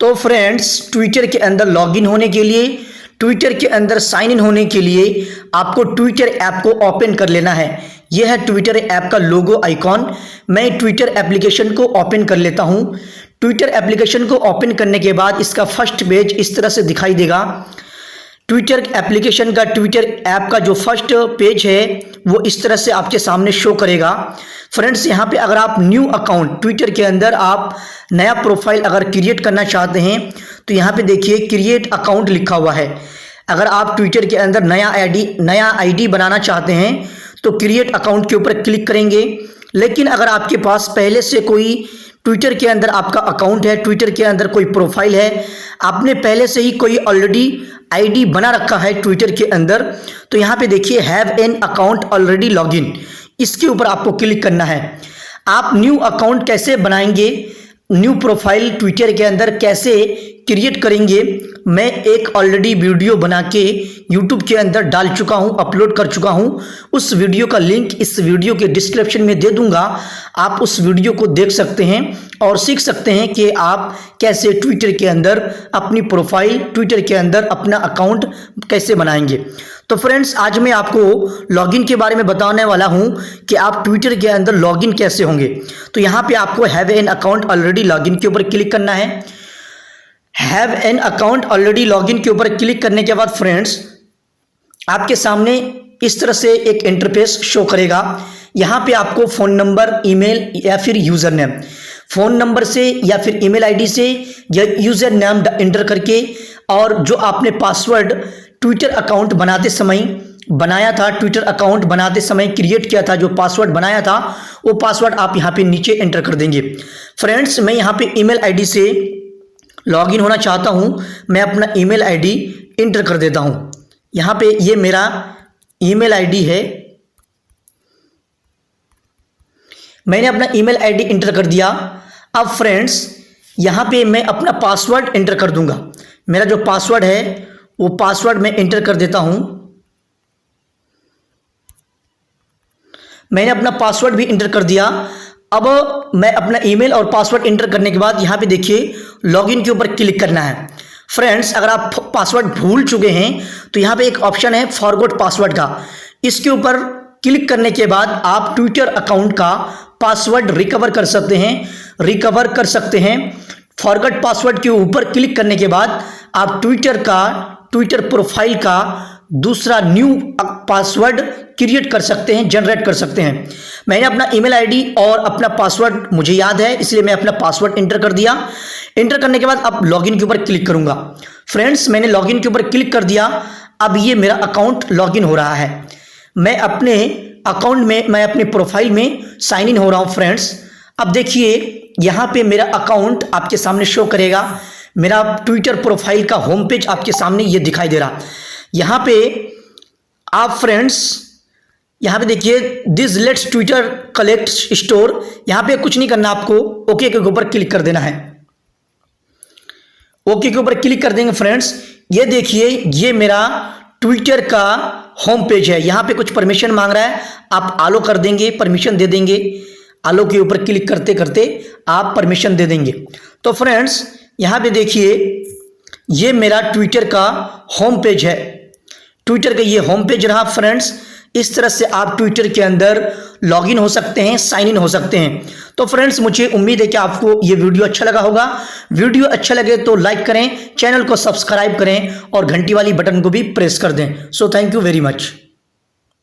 तो friends, Twitter के अंदर लॉगिन होने के लिए, ट्विटर के अंदर साइन इन होने के लिए आपको ट्विटर ऐप को ओपन कर लेना है। यह है ट्विटर ऐप का लोगो आइकॉन। मैं ट्विटर एप्लीकेशन को ओपन कर लेता हूं। ट्विटर एप्लीकेशन को ओपन करने के बाद इसका फर्स्ट पेज इस तरह से दिखाई देगा। ट्विटर एप्लीकेशन का, ट्विटर ऐप का जो फर्स्ट पेज है वो इस तरह से आपके सामने शो करेगा। फ्रेंड्स, यहाँ पे अगर आप न्यू अकाउंट, ट्विटर के अंदर आप नया प्रोफाइल अगर क्रिएट करना चाहते हैं तो यहाँ पे देखिए क्रिएट अकाउंट लिखा हुआ है। अगर आप ट्विटर के अंदर नया आईडी बनाना चाहते हैं तो क्रिएट अकाउंट के ऊपर क्लिक करेंगे। लेकिन अगर आपके पास पहले से कोई ट्विटर के अंदर आपका अकाउंट है, ट्विटर के अंदर कोई प्रोफाइल है, आपने पहले से ही कोई ऑलरेडी आईडी बना रखा है ट्विटर के अंदर, तो यहाँ पे देखिए have an account already login, इसके ऊपर आपको क्लिक करना है। आप न्यू अकाउंट कैसे बनाएंगे, न्यू प्रोफाइल ट्विटर के अंदर कैसे क्रिएट करेंगे, मैं एक ऑलरेडी वीडियो बना के यूट्यूब के अंदर डाल चुका हूं, अपलोड कर चुका हूं। उस वीडियो का लिंक इस वीडियो के डिस्क्रिप्शन में दे दूंगा। आप उस वीडियो को देख सकते हैं और सीख सकते हैं कि आप कैसे ट्विटर के अंदर अपनी प्रोफाइल, ट्विटर के अंदर अपना अकाउंट कैसे बनाएंगे। तो फ्रेंड्स, आज मैं आपको लॉगिन के बारे में बताने वाला हूं कि आप ट्विटर के अंदर लॉगिन कैसे होंगे। तो यहाँ पे आपको have an account already login के ऊपर क्लिक करना है। Have an account already login के ऊपर क्लिक करने के बाद फ्रेंड्स, आपके सामने इस तरह से एक इंटरफेस शो करेगा। यहाँ पे आपको फ़ोन नंबर, ईमेल या फिर यूज़र नेम, फ़ोन नंबर से या फिर ईमेल आईडी से या यूज़र नेम इंटर करके, और जो आपने पासवर्ड ट्विटर अकाउंट बनाते समय बनाया था, ट्विटर अकाउंट बनाते समय क्रिएट किया था, जो पासवर्ड बनाया था वो पासवर्ड आप यहाँ पे नीचे एंटर कर देंगे। फ्रेंड्स, मैं यहाँ पे ईमेल आईडी से लॉगिन होना चाहता हूँ। मैं अपना ईमेल आईडी इंटर कर देता हूँ। यहाँ पे ये मेरा ईमेल आईडी है। मैंने अपना ईमेल आईडी इंटर कर दिया। अब फ्रेंड्स, यहाँ पे मैं अपना पासवर्ड इंटर कर दूंगा। मेरा जो पासवर्ड है वो पासवर्ड मैं इंटर कर देता हूँ। मैंने अपना पासवर्ड भी इंटर कर दिया। अब मैं अपना ईमेल और पासवर्ड इंटर करने के बाद यहाँ पे देखिए लॉगिन के ऊपर क्लिक करना है। फ्रेंड्स, अगर आप पासवर्ड भूल चुके हैं तो यहाँ पे एक ऑप्शन है फॉरगॉट पासवर्ड का। इसके ऊपर क्लिक करने के बाद आप ट्विटर अकाउंट का पासवर्ड रिकवर कर सकते हैं। फॉरगॉट पासवर्ड के ऊपर क्लिक करने के बाद आप ट्विटर प्रोफाइल का दूसरा न्यू पासवर्ड क्रिएट कर सकते हैं, जनरेट कर सकते हैं। मैंने अपना ईमेल आईडी और अपना पासवर्ड मुझे याद है, इसलिए मैं अपना पासवर्ड इंटर कर दिया। इंटर करने के बाद अब लॉगिन के ऊपर क्लिक करूंगा। फ्रेंड्स, मैंने लॉगिन के ऊपर क्लिक कर दिया। अब ये मेरा अकाउंट लॉगिन हो रहा है। मैं अपने अकाउंट में, मैं अपने प्रोफाइल में साइन इन हो रहा हूँ। फ्रेंड्स, अब देखिए यहाँ पे मेरा अकाउंट आपके सामने शो करेगा। मेरा ट्विटर प्रोफाइल का होम पेज आपके सामने ये दिखाई दे रहा। यहाँ पे आप फ्रेंड्स, यहाँ पे देखिए this let's Twitter collect store, यहाँ पे कुछ नहीं करना, आपको ओके के ऊपर क्लिक कर देना है। ओके के ऊपर क्लिक कर देंगे। फ्रेंड्स, ये देखिए ये मेरा ट्विटर का होम पेज है। यहाँ पे कुछ परमिशन मांग रहा है, आप आलो कर देंगे, परमिशन दे देंगे। आलो के ऊपर क्लिक करते करते आप परमिशन दे देंगे। तो फ्रेंड्स, यहाँ पे देखिए ये मेरा ट्विटर का होम पेज है। ट्विटर का ये होम पेज रहा। फ्रेंड्स, इस तरह से आप ट्विटर के अंदर लॉगिन हो सकते हैं, साइन इन हो सकते हैं। तो फ्रेंड्स, मुझे उम्मीद है कि आपको ये वीडियो अच्छा लगा होगा। वीडियो अच्छा लगे तो लाइक करें, चैनल को सब्सक्राइब करें और घंटी वाली बटन को भी प्रेस कर दें। So thank you very much.